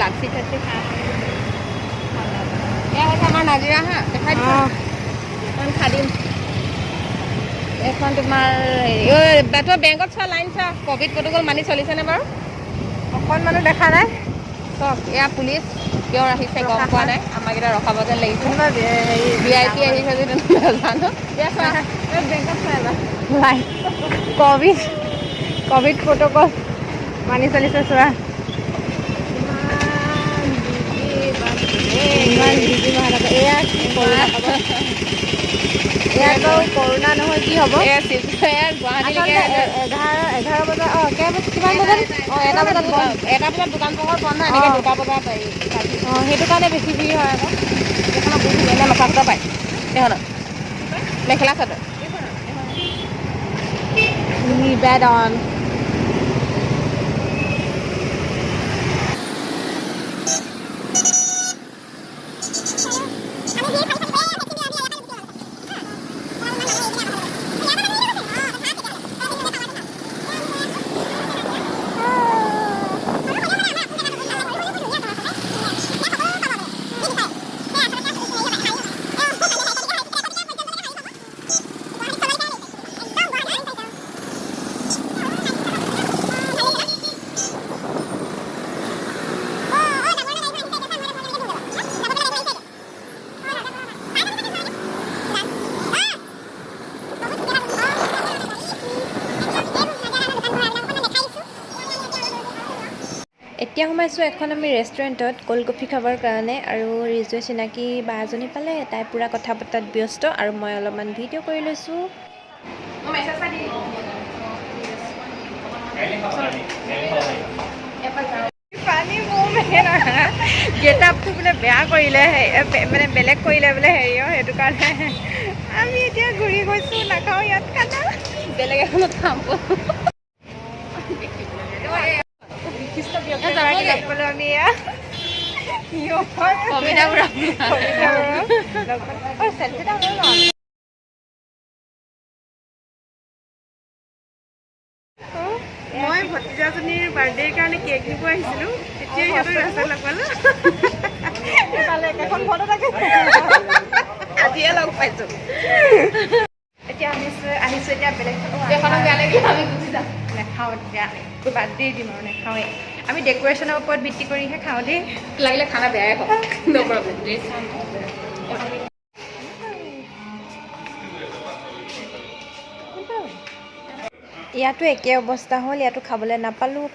লাচি চাচি খাই এয়া হৈছে আমাৰ নাজিৰা হা দেখাই দিছোঁ এখন খাই দিম এখন তোমাৰ হেৰি বেংকত চোৱা লাইন চোৱা ক'ভিড প্ৰট'কল মানি চলিছেনে বাৰু অকণমানো দেখা নাই চব এয়া পুলিচ কিয় আহিছে গম পোৱা নাই আমাক এতিয়া ৰখাব যেন লাগিছে VIP আহিছে যদি নাজানো এয়া চোৱা বেংকত চোৱা এবাৰ লাইন ক'ভিড প্ৰট'কল মানি চলিছে চোৱা ইমান বিজি মহানগৰ এয়া এয়াতো কৰোণা নহয় কি হ'ব গুৱাহাটীলৈকে 11 বজাত কিমান বজাত এটা বজাত দোকান পোহৰ বন্ধ এনেকৈ 2টা বজাত সেইটো কাৰণে বেছি ভিৰ হয় আকৌ এইখনত বহুত ধুনীয়া মেখেলা চাদৰ পায় এইখনত মেখেলা চাদৰ নিবেদন এতিয়া সোমাইছোঁ এখন আমি ৰেষ্টুৰেণ্টত ক'ল্ড কফি খাবৰ কাৰণে আৰু ৰিজুৱে চিনাকি বা এজনী পালে তাই পূৰা কথা পতাত ব্যস্ত আৰু মই অলপমান ভিডিঅ' কৰি লৈছোঁ গেটআপটো বোলে বেয়া কৰিলে মানে বেলেগ কৰিলে বোলে হেৰিও সেইটো কাৰণে আমি এতিয়া ঘূৰি গৈছোঁ নাখাওঁ ইয়াত খানা বেলেগ এখনত খাম আমি মই ভতিজাজনীৰ বাৰ্থডেৰ কাৰণে কেক নিব আহিছিলোঁ তেতিয়া সিহঁতৰ ৰাস্তাত লগ পালোঁ একেখন ফটো থাকে আজিয়ে লগ পাইছোঁ এতিয়া আহিছোঁ এতিয়া বেলেগ এখনক বেয়া লাগিলে আমি গুচি যাম নেখাওঁ তেতিয়া বাদ দি দিম আৰু নেখাওঁৱেই আমি ডেক'ৰেশ্যনৰ ওপৰত ভিত্তি কৰিহে খাওঁ দেই লাগিলে খানা বেয়াই হওক ন' প্ৰব্লেম ইয়াতো একে অৱস্থা হ'ল ইয়াতো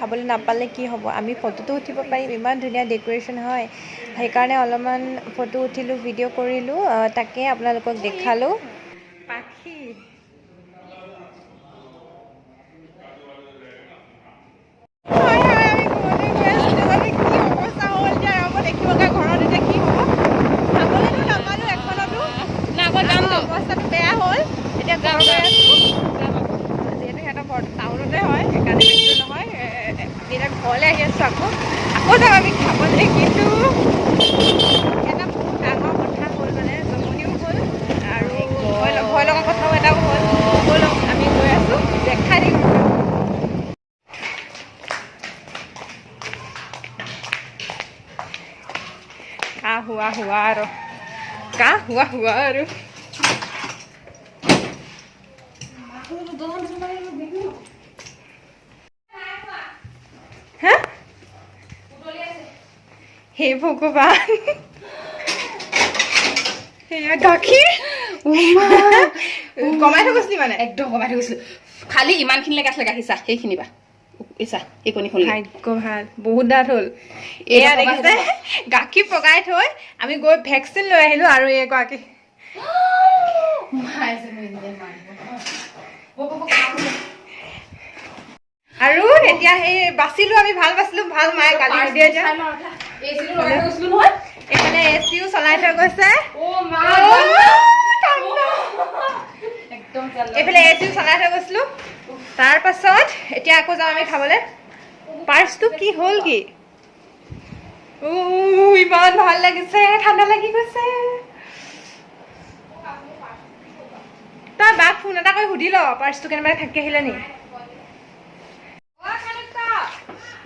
খাবলৈ নাপালে কি হ'ব আমি ফটোটো উঠিব পাৰিম ইমান ধুনীয়া ডেক'ৰেশ্যন হয় সেইকাৰণে অলপমান ফটো উঠিলোঁ ভিডিঅ' কৰিলোঁ তাকে আপোনালোকক দেখালোঁ পাখি টাউনতে হয় সেইকাৰণে বেছি নহয় এতিয়া ঘৰলৈ আহি আছোঁ আকৌ যাম আমি খাবলৈ কিন্তু এটা বহুত ডাঙৰ কথা হ'ল মানে জমনিও হ'ল আৰু ভয় লগা কথাও এটাও হ'ল ব'লক আমি গৈ আছোঁ দেখাই দিম কা হোৱা আৰু হে ভগৱান সেয়া গাখীৰ কমাই থৈ গৈছিলি মানে একদম কমাই থৈ গৈছিলো খালি ইমানখিনিলৈকে আছিলে গাখীৰ চাহ সেইখিনি বা এই কণী ভাগ্য ভাল বহুত ডাঠ হ'ল এয়া দেখিছে গাখীৰ পগাই থৈ আমি গৈ ভেকচিন লৈ আহিলোঁ আৰু এগৰাকী আৰু এতিয়া সেই বাচিলোঁ আমি ভাল মায়ে গালি দিয়ে যে এইফালে এচিও চলাই থৈ গৈছে এইফালে এচিও চলাই থৈ গৈছিলোঁ তাৰ পাছত এতিয়া আকৌ যাওঁ আমি খাবলৈ পাৰ্চটো কি হ'ল কি ইমান ভাল লাগিছে ঠাণ্ডা লাগি গৈছে তই বাক ফোন এটা কৰি সুধি ল পাৰ্চটো কেনেবাকৈ থাকি আহিলে নি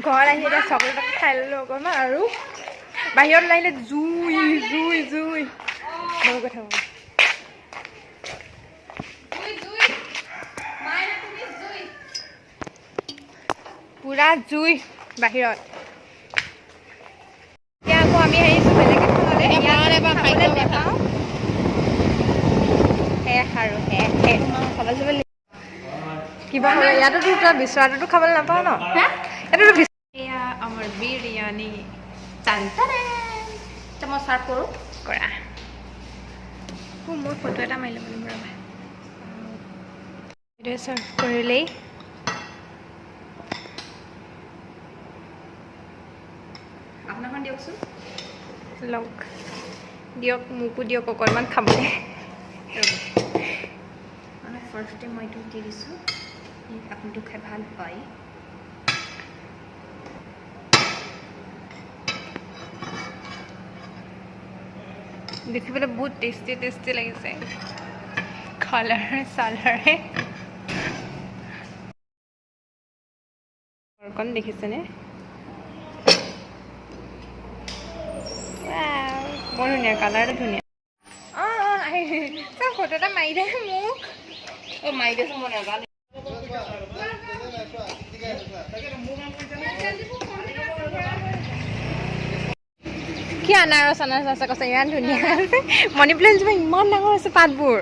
ঘৰত আহি এতিয়া চকলেট খাই ল'লোঁ অকণমান আৰু বাহিৰত ওলাইলে জুই জুই জুই মোৰ কথা পুৰা জুই বাহিৰত এতিয়া আকৌ আমি আহিছোঁ বেলেগ এখনলৈ নেপাওঁ শেষ আৰু শেষ খাবলৈ যাব কিবা ইয়াতোতো তই বিচৰাটোতো খাবলৈ নাপাওঁ ন ইয়াতোতো এয়া আমাৰ বিৰিয়ানী মই চাৰ্ভ কৰোঁ কৰা মোৰ ফটো এটা মাৰি ল'ব লাগিব ৰ'বা এইটোৱে চাৰ্ভ কৰিলেই আপোনাৰখন দিয়কচোন লওক দিয়ক মোকো দিয়ক অকণমান খাবলৈ মানে ফাৰ্ষ্টে মই এইটো দি দিছোঁ আপুনিটো খাই ভাল পায় দেখিবলৈ বহুত টেষ্টি টেষ্টি লাগিছে কালাৰে চালাৰে অকণ দেখিছেনে বৰ ধুনীয়া কালাৰটো ধুনীয়া ফটো এটা মাৰি দে মোক মাৰি দেচোন মই নাজানো কি আনাৰস আছে কৈছে ইমান ধুনীয়া মানি প্লেণ্ট জোপা ইমান ডাঙৰ হৈছে পাতবোৰ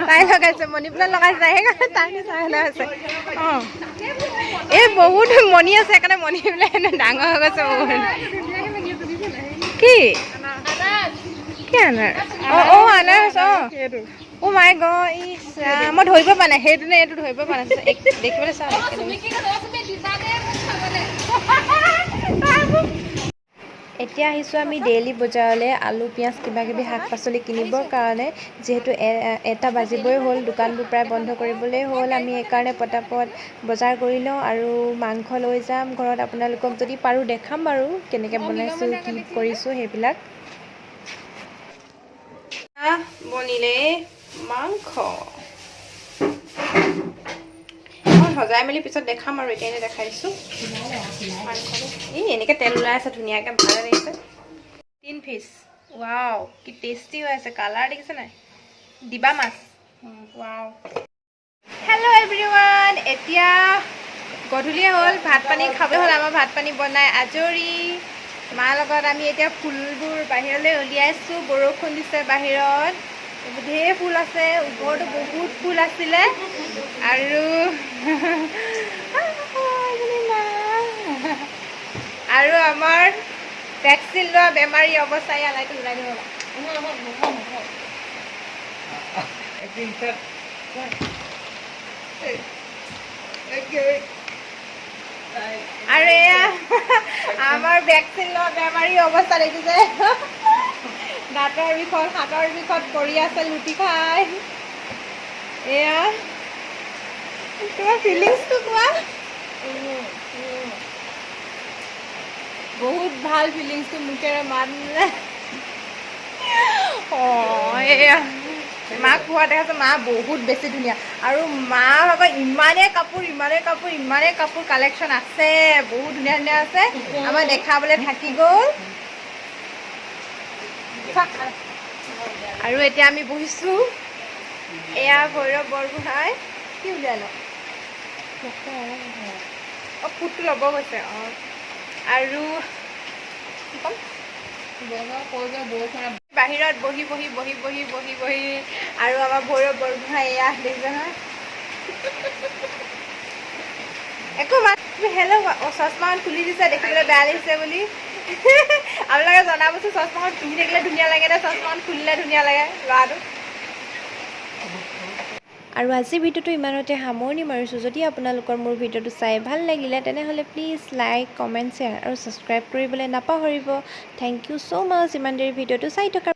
তাই লগাইছে মনি প্লেণ্ট লগাইছে সেইকাৰণে তাই নিচিনা হৈছে অঁ এই বহুত মণি আছে সেইকাৰণে মনি প্লেণ্ট ডাঙৰ হৈ গৈছে বহুত কি কি আনাৰস অঁ আনাৰস অঁ অ' মাই গড মই ধৰিব পৰা নাই সেইটো নে এইটো ধৰিব পৰা নাই দেখিবলৈ চাওঁ এতিয়া আহিছোঁ আমি ডেইলি বজাৰলৈ আলু পিঁয়াজ কিবাকিবি শাক পাচলি কিনিবৰ কাৰণে যিহেতু এটা বাজিবই হ'ল দোকানবোৰ প্ৰায় বন্ধ কৰিবলৈ হ'ল আমি সেইকাৰণে পটাপট বজাৰ কৰি লওঁ আৰু মাংস লৈ যাম ঘৰত আপোনালোকক যদি পাৰোঁ দেখাম বাৰু কেনেকৈ বনাইছোঁ কি কৰিছোঁ সেইবিলাক বনিলে মাংস সজাই মেলি পিছত দেখাম আৰু এতিয়া এনেই দেখাইছোঁ মাংসটো এনেকৈ তেল ওলাই আছে ধুনীয়াকৈ ভাল লাগিছে 3 পিচ ৱাও কি টেষ্টি হৈ আছে কালাৰ দেখিছে নাই দিবা মাছ ৱাও হেল্ল' এভৰিৱান এতিয়া গধূলি হ'ল ভাত পানী খাবলৈ হ'ল আমাৰ ভাত পানী বনাই আজৰি মাৰ লগত আমি এতিয়া ফুলবোৰ বাহিৰলৈ উলিয়াইছোঁ বৰষুণ দিছে বাহিৰত ঢেৰ ফুল আছে ওপৰতো বহুত ফুল আছিলে আৰু আৰু আমাৰ ভেকচিন লোৱা বেমাৰী অৱস্থা ইয়ালৈকে ওলাই দিব আৰু এয়া আমাৰ ভেকচিন লোৱা বেমাৰী অৱস্থা দেখিছে দাঁতৰ বিষত হাতৰ বিষত পৰি আছে লুটি খাই এয়া তোমাৰ ফিলিংছটো কোৱা বহুত ভাল ফিলিংছটো মুখেৰে মান অঁ এয়া মাক খোৱা দেখাইছে মা বহুত বেছি ধুনীয়া আৰু মাৰ ভাগৰ ইমানেই কাপোৰ কালেকশ্যন আছে বহুত ধুনীয়া ধুনীয়া আছে আমাৰ দেখাবলৈ থাকি গ'ল আৰু এতিয়া আমি বহিছোঁ এয়া ভৈৰৱ বৰগোহাঁই কি উলিয়াই লওঁ অঁ ফুটটো ল'ব গৈছে অঁ আৰু কি ক'ম বাহিৰত বহি আৰু আমাৰ ভৈৰৱ বৰগোহাঁই এয়া দেখিছে নহয় একো মাত হেল্ল' চশমাখন খুলি দিছে দেখিবলৈ বেয়া লাগিছে বুলি আপোনালোকে জনাবচোন চশমাখন পিন্ধি থাকিলে ধুনীয়া লাগে নে চশমাখন খুলিলে ধুনীয়া লাগে ল'ৰাটো আৰু আজিৰ ভিডিঅ'টো ইমানতে সামৰণি মাৰিছোঁ যদি আপোনালোকৰ মোৰ ভিডিঅ'টো চাই ভাল লাগিলে তেনেহ'লে প্লিজ লাইক কমেণ্ট শ্বেয়াৰ আৰু ছাবস্ক্ৰাইব কৰিবলৈ নাপাহৰিব থেংক ইউ ছ' মাছ ইমান দেৰি ভিডিঅ'টো চাই থকা